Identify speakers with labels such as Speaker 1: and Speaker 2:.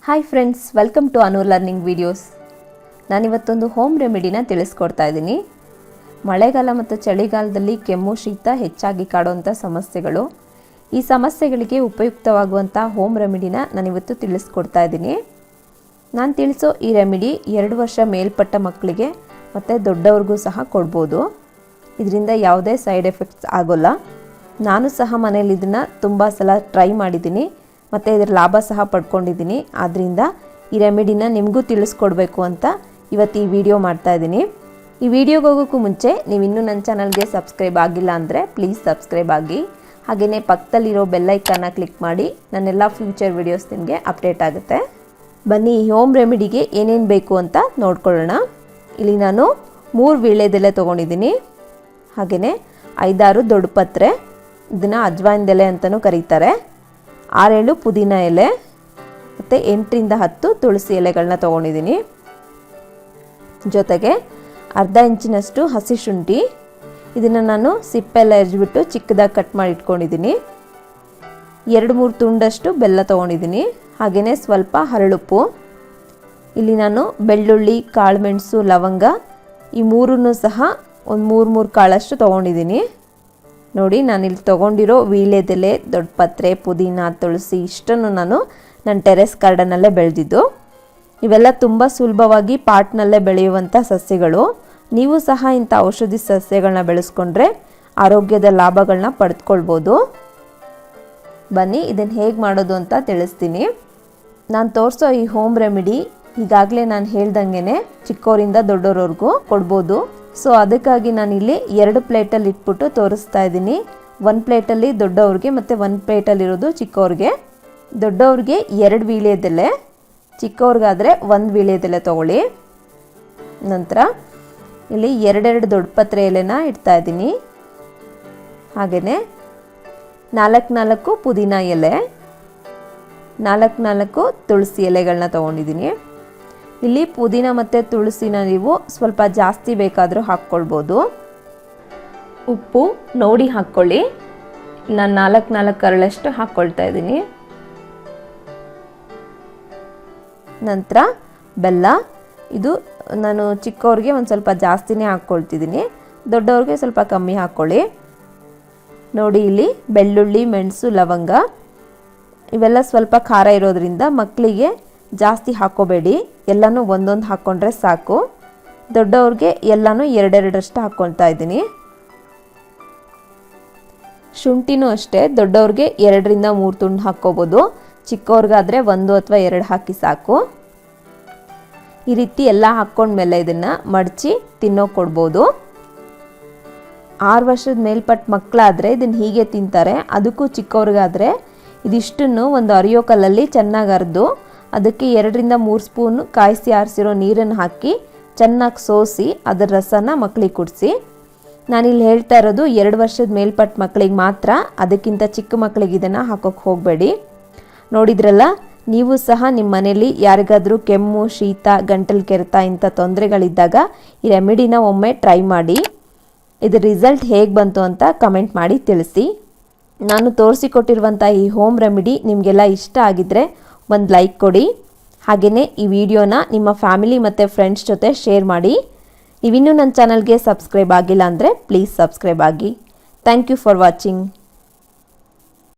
Speaker 1: Hi friends, welcome to Anu learning videos. ನಾನಿವತ್ತೊಂದು home ರೆಮಿಡಿನ ತಿಳಿಸ್ಕೊಡ್ತಾ ಇದ್ದೀನಿ. ಮಳೆಗಾಲ ಮತ್ತು ಚಳಿಗಾಲದಲ್ಲಿ ಕೆಮ್ಮು ಶೀತ ಹೆಚ್ಚಾಗಿ ಕಾಡುವಂಥ ಸಮಸ್ಯೆಗಳು. ಈ ಸಮಸ್ಯೆಗಳಿಗೆ ಉಪಯುಕ್ತವಾಗುವಂಥ ಹೋಮ್ ರೆಮಿಡಿನ ನಾನಿವತ್ತು ತಿಳಿಸ್ಕೊಡ್ತಾ ಇದ್ದೀನಿ. ನಾನು ತಿಳಿಸೋ ಈ ರೆಮಿಡಿ 2 ವರ್ಷ ಮೇಲ್ಪಟ್ಟ ಮಕ್ಕಳಿಗೆ ಮತ್ತು ದೊಡ್ಡವ್ರಿಗೂ ಸಹ ಕೊಡ್ಬೋದು. ಇದರಿಂದ ಯಾವುದೇ ಸೈಡ್ ಎಫೆಕ್ಟ್ಸ್ ಆಗೋಲ್ಲ. ನಾನು ಸಹ ಮನೇಲಿ ಇದನ್ನು ತುಂಬ ಸಲ ಟ್ರೈ ಮಾಡಿದ್ದೀನಿ ಮತ್ತು ಇದರ ಲಾಭ ಸಹ ಪಡ್ಕೊಂಡಿದ್ದೀನಿ. ಆದ್ದರಿಂದ ಈ ರೆಮಿಡಿನ ನಿಮಗೂ ತಿಳಿಸ್ಕೊಡ್ಬೇಕು ಅಂತ ಇವತ್ತು ಈ ವಿಡಿಯೋ ಮಾಡ್ತಾ ಇದ್ದೀನಿ. ಈ ವಿಡಿಯೋಗೆ ಹೋಗೋಕ್ಕೂ ಮುಂಚೆ ನೀವು ಇನ್ನೂ ನನ್ನ ಚಾನಲ್ಗೆ ಸಬ್ಸ್ಕ್ರೈಬ್ ಆಗಿಲ್ಲ ಅಂದರೆ ಪ್ಲೀಸ್ ಸಬ್ಸ್ಕ್ರೈಬ್ ಆಗಿ. ಹಾಗೆಯೇ ಪಕ್ಕದಲ್ಲಿರೋ ಬೆಲ್ಲೈಕನ್ನ ಕ್ಲಿಕ್ ಮಾಡಿ, ನನ್ನೆಲ್ಲ ಫ್ಯೂಚರ್ ವಿಡಿಯೋಸ್ ನಿಮಗೆ ಅಪ್ಡೇಟ್ ಆಗುತ್ತೆ. ಬನ್ನಿ ಈ ಹೋಮ್ ರೆಮಿಡಿಗೆ ಏನೇನು ಬೇಕು ಅಂತ ನೋಡ್ಕೊಳ್ಳೋಣ. ಇಲ್ಲಿ ನಾನು 3 ವೀಳ್ಯದೆಲೆ ತೊಗೊಂಡಿದ್ದೀನಿ. ಹಾಗೆಯೇ 5-6 ದೊಡ್ಡ ಪತ್ರೆ, ಇದನ್ನು ಅಜ್ವಾಯಿನದೆಲೆ ಅಂತಲೂ ಕರೀತಾರೆ. 6-7 ಪುದೀನ ಎಲೆ ಮತ್ತು 8-10 ತುಳಸಿ ಎಲೆಗಳನ್ನ ತೊಗೊಂಡಿದ್ದೀನಿ. ಜೊತೆಗೆ ಅರ್ಧ ಇಂಚಿನಷ್ಟು ಹಸಿ ಶುಂಠಿ, ಇದನ್ನು ನಾನು ಸಿಪ್ಪೆಲ್ಲ ಎರ್ಜಿಬಿಟ್ಟು ಚಿಕ್ಕದಾಗಿ ಕಟ್ ಮಾಡಿ ಇಟ್ಕೊಂಡಿದ್ದೀನಿ. 2-3 ತುಂಡಷ್ಟು ಬೆಲ್ಲ ತೊಗೊಂಡಿದ್ದೀನಿ. ಹಾಗೆಯೇ ಸ್ವಲ್ಪ ಹರಳುಪ್ಪು. ಇಲ್ಲಿ ನಾನು ಬೆಳ್ಳುಳ್ಳಿ, ಕಾಳುಮೆಣಸು, ಲವಂಗ ಈ ಮೂರನ್ನು ಸಹ ಒಂದು 3 ಕಾಳಷ್ಟು ತೊಗೊಂಡಿದ್ದೀನಿ. ನೋಡಿ, ನಾನಿಲ್ಲಿ ತೊಗೊಂಡಿರೋ ವೀಳ್ಯದೆಲೆ, ದೊಡ್ಡ ಪತ್ರೆ, ಪುದೀನ, ತುಳಸಿ ಇಷ್ಟನ್ನು ನನ್ನ ಟೆರೆಸ್ ಗಾರ್ಡನಲ್ಲೇ ಬೆಳೆದಿದ್ದು. ಇವೆಲ್ಲ ತುಂಬ ಸುಲಭವಾಗಿ ಪಾಟ್ನಲ್ಲೇ ಬೆಳೆಯುವಂಥ ಸಸ್ಯಗಳು. ನೀವು ಸಹ ಇಂಥ ಔಷಧಿ ಸಸ್ಯಗಳನ್ನ ಬೆಳೆಸ್ಕೊಂಡ್ರೆ ಆರೋಗ್ಯದ ಲಾಭಗಳನ್ನ ಪಡೆದುಕೊಳ್ಬೋದು. ಬನ್ನಿ ಇದನ್ನು ಹೇಗೆ ಮಾಡೋದು ಅಂತ ತಿಳಿಸ್ತೀನಿ. ನಾನು ತೋರಿಸೋ ಈ ಹೋಮ್ ರೆಮಿಡಿ ಈಗಾಗಲೇ ನಾನು ಹೇಳ್ದಂಗೆ ಚಿಕ್ಕವರಿಂದ ದೊಡ್ಡೋರವರೆಗೂ ಕೊಡ್ಬೋದು. ಸೊ ಅದಕ್ಕಾಗಿ ನಾನಿಲ್ಲಿ 2 ಪ್ಲೇಟಲ್ಲಿ ಇಟ್ಬಿಟ್ಟು ತೋರಿಸ್ತಾ ಇದ್ದೀನಿ. 1 ಪ್ಲೇಟಲ್ಲಿ ದೊಡ್ಡವ್ರಿಗೆ ಮತ್ತು 1 ಪ್ಲೇಟಲ್ಲಿರೋದು ಚಿಕ್ಕವ್ರಿಗೆ. ದೊಡ್ಡವ್ರಿಗೆ 2 ವೀಳ್ಯದೆಲೆ, ಚಿಕ್ಕವ್ರಿಗಾದರೆ 1 ವೀಳ್ಯದೆಲೆ ತೊಗೊಳ್ಳಿ. ನಂತರ ಇಲ್ಲಿ 2 ದೊಡ್ಡ ಪತ್ರೆ ಎಲೆನ ಇಡ್ತಾ ಇದ್ದೀನಿ. ಹಾಗೆಯೇ 4 ಪುದೀನ ಎಲೆ, 4 ತುಳಸಿ ಎಲೆಗಳನ್ನ ತೊಗೊಂಡಿದ್ದೀನಿ. ಇಲ್ಲಿ ಪುದೀನ ಮತ್ತು ತುಳಸಿನ ನೀವು ಸ್ವಲ್ಪ ಜಾಸ್ತಿ ಬೇಕಾದರೂ ಹಾಕ್ಕೊಳ್ಬೋದು. ಉಪ್ಪು ನೋಡಿ ಹಾಕ್ಕೊಳ್ಳಿ. ನಾನು 4 ಕರಳಷ್ಟು ಹಾಕ್ಕೊಳ್ತಾ ಇದ್ದೀನಿ. ನಂತರ ಬೆಲ್ಲ, ಇದು ನಾನು ಚಿಕ್ಕವ್ರಿಗೆ ಒಂದು ಸ್ವಲ್ಪ ಜಾಸ್ತಿನೇ ಹಾಕ್ಕೊಳ್ತಿದ್ದೀನಿ, ದೊಡ್ಡವ್ರಿಗೆ ಸ್ವಲ್ಪ ಕಮ್ಮಿ ಹಾಕ್ಕೊಳ್ಳಿ. ನೋಡಿ, ಇಲ್ಲಿ ಬೆಳ್ಳುಳ್ಳಿ, ಮೆಣಸು, ಲವಂಗ ಇವೆಲ್ಲ ಸ್ವಲ್ಪ ಖಾರ ಇರೋದ್ರಿಂದ ಮಕ್ಕಳಿಗೆ ಜಾಸ್ತಿ ಹಾಕ್ಕೋಬೇಡಿ, ಎಲ್ಲನೂ ಒಂದೊಂದು ಹಾಕ್ಕೊಂಡ್ರೆ ಸಾಕು. ದೊಡ್ಡವ್ರಿಗೆ ಎಲ್ಲನೂ 2 ಹಾಕ್ಕೊಳ್ತಾ ಇದ್ದೀನಿ. ಶುಂಠಿನೂ ಅಷ್ಟೇ, ದೊಡ್ಡವ್ರಿಗೆ 2-3 ತುಂಡು ಹಾಕ್ಕೋಬೋದು, ಚಿಕ್ಕವ್ರಿಗಾದರೆ 1 ಅಥವಾ 2 ಹಾಕಿ ಸಾಕು. ಈ ರೀತಿ ಎಲ್ಲ ಹಾಕ್ಕೊಂಡ್ಮೇಲೆ ಇದನ್ನು ಮಡಚಿ ತಿನ್ನೋಕೆ ಕೊಡ್ಬೋದು. 6 ವರ್ಷದ ಮೇಲ್ಪಟ್ಟ ಮಕ್ಕಳಾದರೆ ಇದನ್ನು ಹೀಗೆ ತಿಂತಾರೆ. ಅದಕ್ಕೂ ಚಿಕ್ಕವ್ರಿಗಾದರೆ ಇದಿಷ್ಟನ್ನು ಒಂದು ಅರಿಯೋ ಕಲ್ಲಲ್ಲಿ ಚೆನ್ನಾಗಿ ಅರೆದು ಅದಕ್ಕೆ 2-3 ಸ್ಪೂನ್ ಕಾಯಿಸಿ ಆರಿಸಿರೋ ನೀರನ್ನು ಹಾಕಿ ಚೆನ್ನಾಗಿ ಸೋಸಿ ಅದರ ರಸನ ಮಕ್ಕಳಿಗೆ ಕುಡಿಸಿ. ನಾನಿಲ್ಲಿ ಹೇಳ್ತಾ ಇರೋದು 2 ವರ್ಷದ ಮೇಲ್ಪಟ್ಟ ಮಕ್ಕಳಿಗೆ ಮಾತ್ರ, ಅದಕ್ಕಿಂತ ಚಿಕ್ಕ ಮಕ್ಕಳಿಗೆ ಇದನ್ನು ಹಾಕೋಕ್ಕೆ ಹೋಗಬೇಡಿ. ನೋಡಿದ್ರಲ್ಲ, ನೀವು ಸಹ ನಿಮ್ಮ ಮನೇಲಿ ಯಾರಿಗಾದರೂ ಕೆಮ್ಮು, ಶೀತ, ಗಂಟಲು ಕೆರೆತ ಇಂಥ ತೊಂದರೆಗಳಿದ್ದಾಗ ಈ ರೆಮಿಡಿನ ಒಮ್ಮೆ ಟ್ರೈ ಮಾಡಿ. ಇದರ ರಿಸಲ್ಟ್ ಹೇಗೆ ಬಂತು ಅಂತ ಕಮೆಂಟ್ ಮಾಡಿ ತಿಳಿಸಿ. ನಾನು ತೋರಿಸಿಕೊಟ್ಟಿರುವಂಥ ಈ ಹೋಮ್ ರೆಮಿಡಿ ನಿಮಗೆಲ್ಲ ಇಷ್ಟ ಆಗಿದ್ದರೆ ಒಂದು ಲೈಕ್ ಕೊಡಿ. ಹಾಗೆಯೇ ಈ ವಿಡಿಯೋನ ನಿಮ್ಮ ಫ್ಯಾಮಿಲಿ ಮತ್ತು ಫ್ರೆಂಡ್ಸ್ ಜೊತೆ ಶೇರ್ ಮಾಡಿ. ನೀವಿನ್ನೂ ನನ್ನ ಚಾನಲ್ಗೆ ಸಬ್ಸ್ಕ್ರೈಬ್ ಆಗಿಲ್ಲ ಅಂದರೆ ಪ್ಲೀಸ್ ಸಬ್ಸ್ಕ್ರೈಬ್ ಆಗಿ. Thank you for watching.